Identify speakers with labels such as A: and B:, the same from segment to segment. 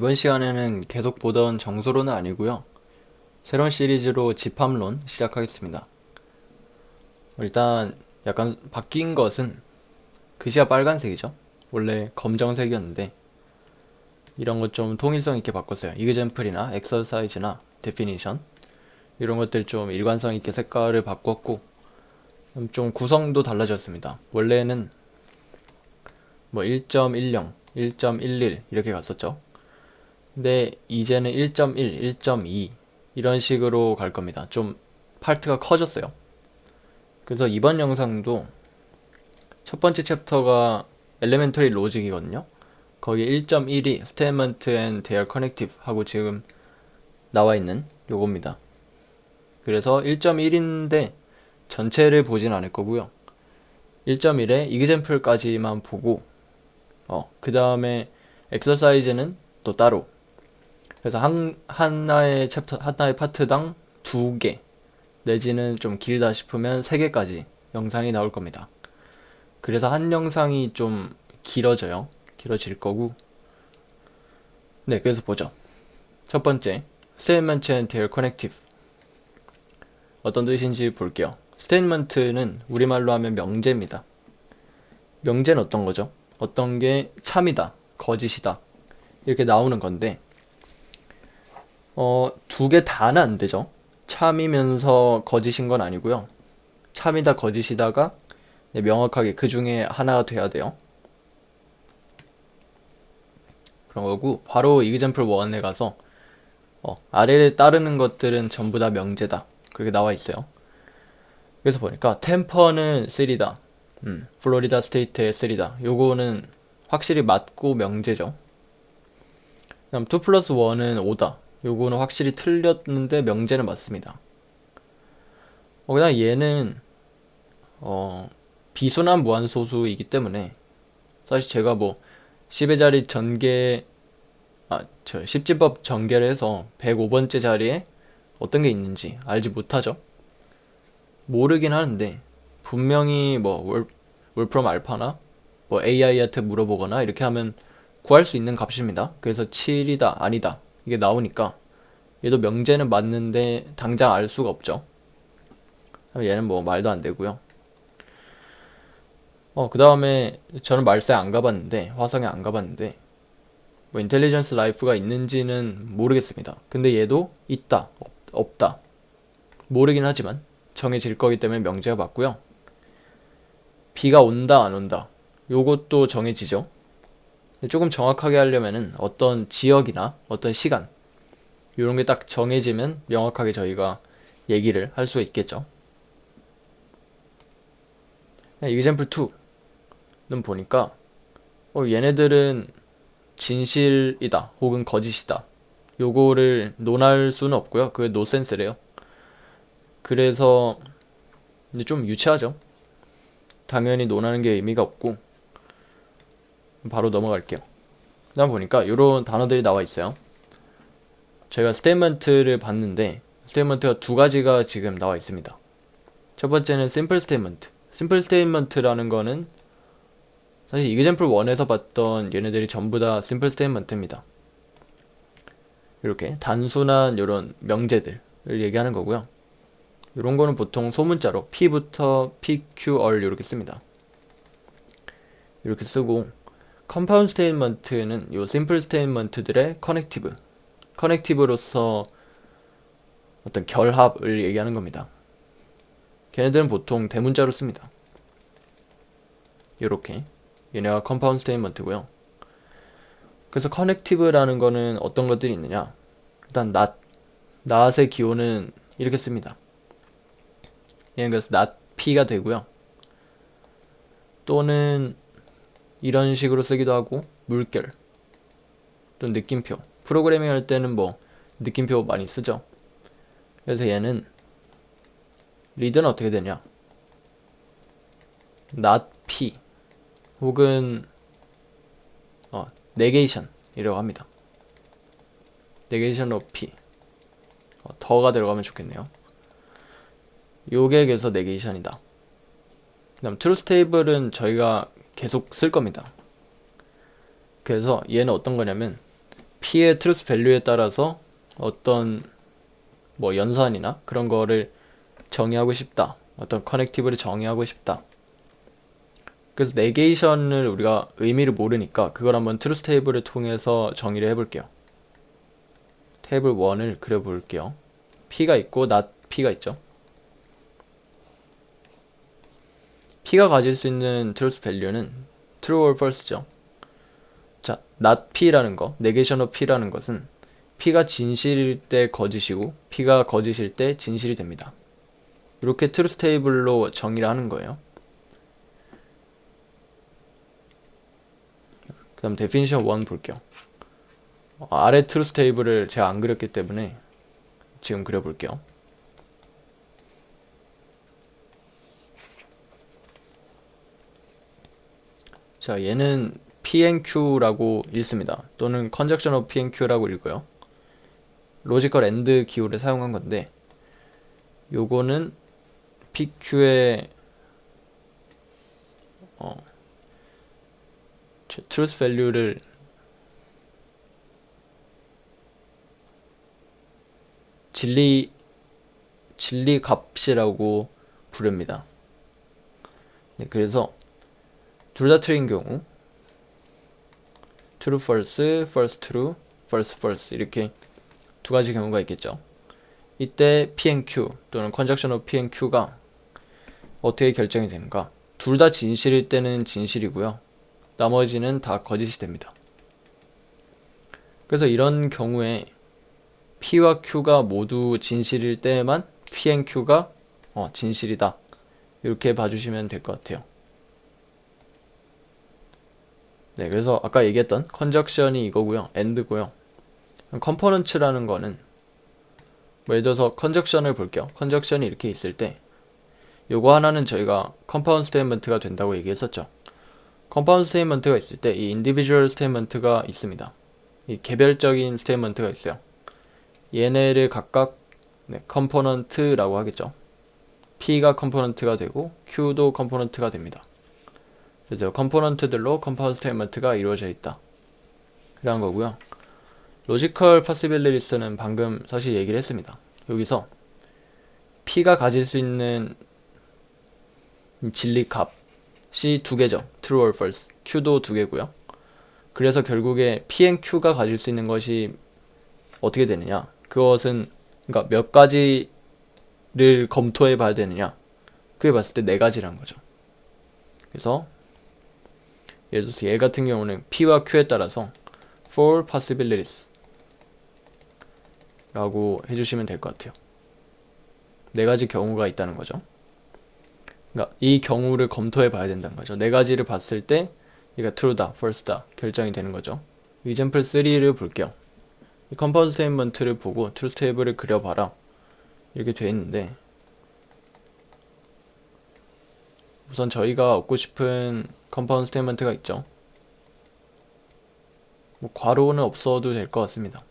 A: 이번 시간에는 계속 보던 정서론은 아니고요. 새로운 시리즈로 집합론 시작하겠습니다. 일단 약간 바뀐 것은 글씨가 빨간색이죠. 원래 검정색이었는데 이런 것 좀 통일성 있게 바꿨어요. 이그젠플이나 엑서사이즈나 데피니션 이런 것들 좀 일관성 있게 색깔을 바꿨고 좀 구성도 달라졌습니다. 원래는 뭐 1.10, 1.11 이렇게 갔었죠. 근데 이제는 1.1, 1.2 이런 식으로 갈 겁니다. 좀 파트가 커졌어요. 그래서 이번 영상도 첫 번째 챕터가 엘레멘터리 로직이거든요. 거기 1.1이 Statement and Their Connective 하고 지금 나와 있는 요겁니다. 그래서 1.1인데 전체를 보진 않을 거고요. 1.1에 이그젠플까지만 보고 그 다음에 엑서사이즈는 또 따로, 그래서 하나의 챕터, 하나의 파트당 2개 내지는 좀 길다 싶으면 3개까지 영상이 나올 겁니다. 그래서 한 영상이 좀 길어져요. 길어질 거고. 네, 그래서 보죠. 첫 번째, Statement and Their Connective. 어떤 뜻인지 볼게요. Statement는 우리말로 하면 명제입니다. 명제는 어떤 거죠? 어떤 게 참이다, 거짓이다 이렇게 나오는 건데 2개 다는 안 되죠. 참이면서 거짓인 건 아니고요. 참이다 거짓이다가 명확하게 그 중에 하나가 돼야 돼요. 그런 거고, 바로 example 1에 가서 아래에 따르는 것들은 전부 다 명제다 그렇게 나와 있어요. 그래서 보니까 템퍼는 3다, 플로리다 스테이트의 3다. 요거는 확실히 맞고 명제죠. 그다음 2 플러스 1은 5다. 요거는 확실히 틀렸는데 명제는 맞습니다. 그다음 얘는 비순환 무한소수이기 때문에 사실 제가 뭐 10의 자리 전개, 10집합 전개를 해서 105번째 자리에 어떤 게 있는지 알지 못하죠. 모르긴 하는데 분명히 뭐 wolfram 알파나 뭐 AI한테 물어보거나 이렇게 하면 구할 수 있는 값입니다. 그래서 7이다 아니다 이게 나오니까 얘도 명제는 맞는데 당장 알 수가 없죠. 얘는 뭐 말도 안 되고요. 그 다음에 저는 말세 안 가봤는데, 화성에 안 가봤는데 뭐 인텔리전스 라이프가 있는지는 모르겠습니다. 근데 얘도 있다 없다 모르긴 하지만 정해질 거기 때문에 명제가 맞고요. 비가 온다 안 온다 요것도 정해지죠. 조금 정확하게 하려면은 어떤 지역이나 어떤 시간 요런 게 딱 정해지면 명확하게 저희가 얘기를 할 수 있겠죠. example 2는 보니까 얘네들은 진실이다 혹은 거짓이다 요거를 논할 수는 없고요. 그게 노센스래요. 그래서 이제 좀 유치하죠. 당연히 논하는 게 의미가 없고 바로 넘어갈게요. 그 다음 보니까 이런 단어들이 나와 있어요. 제가 스테이트먼트를 봤는데 스테이트먼트가 2가지가 지금 나와 있습니다. 첫 번째는 심플 스테이트먼트. 심플 스테이트먼트라는 거는 사실 example 1에서 봤던 얘네들이 전부 다 심플 스테이트먼트입니다. 이렇게 단순한 이런 명제들을 얘기하는 거고요. 이런 거는 보통 소문자로 P부터 PQR 이렇게 씁니다. 이렇게 쓰고, 컴파운드 스테이트먼트는 요 심플 스테이트먼트들의 커넥티브로서 어떤 결합을 얘기하는 겁니다. 걔네들은 보통 대문자로 씁니다. 요렇게 얘네가 컴파운드 스테이트먼트고요. 그래서 커넥티브라는 거는 어떤 것들이 있느냐, 일단 not의 기호는 이렇게 씁니다. 얘는 그래서 not P가 되고요. 또는 이런 식으로 쓰기도 하고, 물결 또 느낌표, 프로그래밍 할 때는 뭐 느낌표 많이 쓰죠. 그래서 얘는 리드는 어떻게 되냐, not P 혹은 negation 이라고 합니다. negation of P, 더가 들어가면 좋겠네요. 요게 그래서 negation이다. 그 다음 truth table은 저희가 계속 쓸 겁니다. 그래서 얘는 어떤 거냐면 P의 truth value에 따라서 어떤 뭐 연산이나 그런 거를 정의하고 싶다. 어떤 커넥티브를 정의하고 싶다. 그래서 네게이션을 우리가 의미를 모르니까 그걸 한번 truth table을 통해서 정의를 해볼게요. 테이블 1을 그려볼게요. P가 있고 not P가 있죠. P가 가질 수 있는 truth value는 true or false죠. 자, not P라는 거, negation of P라는 것은 P가 진실일 때 거짓이고 P가 거짓일 때 진실이 됩니다. 이렇게 truth table로 정의를 하는 거예요. 그 다음 definition 1 볼게요. 아래 truth table을 제가 안 그렸기 때문에 지금 그려볼게요. 자, 얘는 P&Q라고 읽습니다. 또는 conjunction of P&Q라고 읽어요. 로지컬 AND 기호를 사용한 건데 요거는 PQ의 truth value를 진리 값이라고 부릅니다. 네, 그래서 둘 다 틀린 경우 true false, false true, false false 이렇게 두 가지 경우가 있겠죠. 이때 P&Q 또는 conjunction of P&Q가 어떻게 결정이 되는가? 둘 다 진실일 때는 진실이고요. 나머지는 다 거짓이 됩니다. 그래서 이런 경우에 P와 Q가 모두 진실일 때만 P&Q가 진실이다. 이렇게 봐주시면 될 것 같아요. 네, 그래서 아까 얘기했던 conjunction이 이거고요. AND고요. components라는 거는 뭐 예를 들어서 conjunction을 볼게요. conjunction이 이렇게 있을 때 요거 하나는 저희가 compound statement가 된다고 얘기했었죠. compound statement가 있을 때 이 individual statement가 있습니다. 이 개별적인 statement가 있어요. 얘네를 각각 component라고 하겠죠. P가 component가 되고 Q도 component가 됩니다. 그래서 component들로 compound statement가 이루어져 있다. 그런 거고요. logical possibilities는 방금 사실 얘기를 했습니다. 여기서 P가 가질 수 있는 진리 값이 두 개죠. true or false. Q도 두 개고요. 그래서 결국에 P&Q가 가질 수 있는 것이 어떻게 되느냐? 그것은 그러니까 몇 가지를 검토해 봐야 되느냐? 그게 봤을 때 네 가지란 거죠. 그래서 예를 들어서 얘 같은 경우는 P와 Q에 따라서 four possibilities 라고 해주시면 될 것 같아요. 네 가지 경우가 있다는 거죠. 그러니까 이 경우를 검토해 봐야 된다는 거죠. 네 가지를 봤을 때 얘가 true다, false다 결정이 되는 거죠. example 3를 볼게요. 이 compound statement를 보고 truth table을 그려봐라 이렇게 돼 있는데 우선 저희가 얻고 싶은 compound statement가 있죠. 뭐 괄호는 없어도 될 것 같습니다.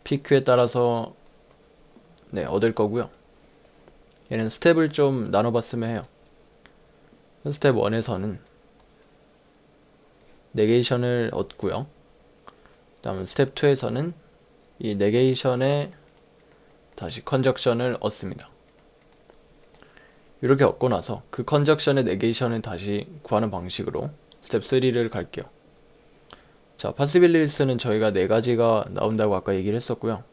A: PQ에 따라서 얻을 거고요. 얘는 스텝을 좀 나눠봤으면 해요. 스텝 1에서는 네게이션을 얻고요. 다음 스텝 2에서는 이 네게이션에 다시 컨적션을 얻습니다. 이렇게 얻고 나서 그 컨적션의 네게이션을 다시 구하는 방식으로 스텝 3를 갈게요. 자, possibilities는 저희가 네 가지가 나온다고 아까 얘기를 했었고요.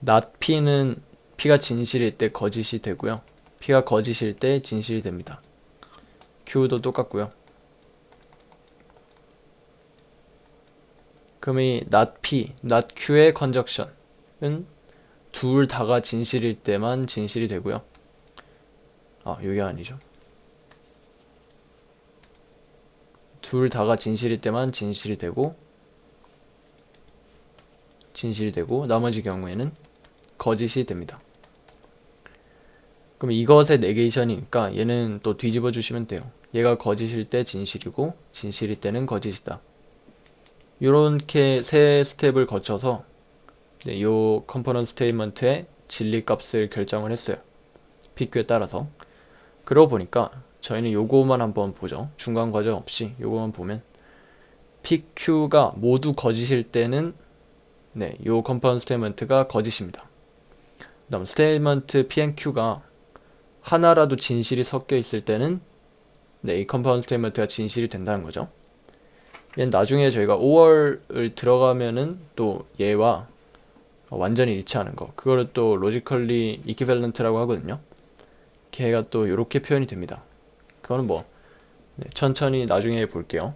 A: not P는 P가 진실일 때 거짓이 되고요. P가 거짓일 때 진실이 됩니다. Q도 똑같고요. 그럼 이 not P, not Q의 conjunction은 둘 다가 진실일 때만 진실이 되고요. 이게 아니죠. 둘 다가 진실일 때만 진실이 되고 나머지 경우에는 거짓이 됩니다. 그럼 이것의 네게이션이니까 얘는 또 뒤집어 주시면 돼요. 얘가 거짓일 때 진실이고 진실일 때는 거짓이다. 이렇게 세 스텝을 거쳐서 이 컴포넌트 스테이트먼트의 진리 값을 결정을 했어요. PQ에 따라서. 그러고 보니까 저희는 요거만 한번 보죠. 중간 과정 없이 요거만 보면 PQ가 모두 거짓일 때는 네, 요 컴파운드 스테이트먼트가 거짓입니다. 그 다음 스테이트먼트 PNQ가 하나라도 진실이 섞여 있을 때는 네, 이 컴파운드 스테이트먼트가 진실이 된다는 거죠. 얘는 나중에 저희가 5월을 들어가면은 또 얘와 완전히 일치하는 거, 그거를 또 로지컬리 이퀴밸런트라고 하거든요. 걔가 또 이렇게 표현이 됩니다. 그거는 뭐 네, 천천히 나중에 볼게요.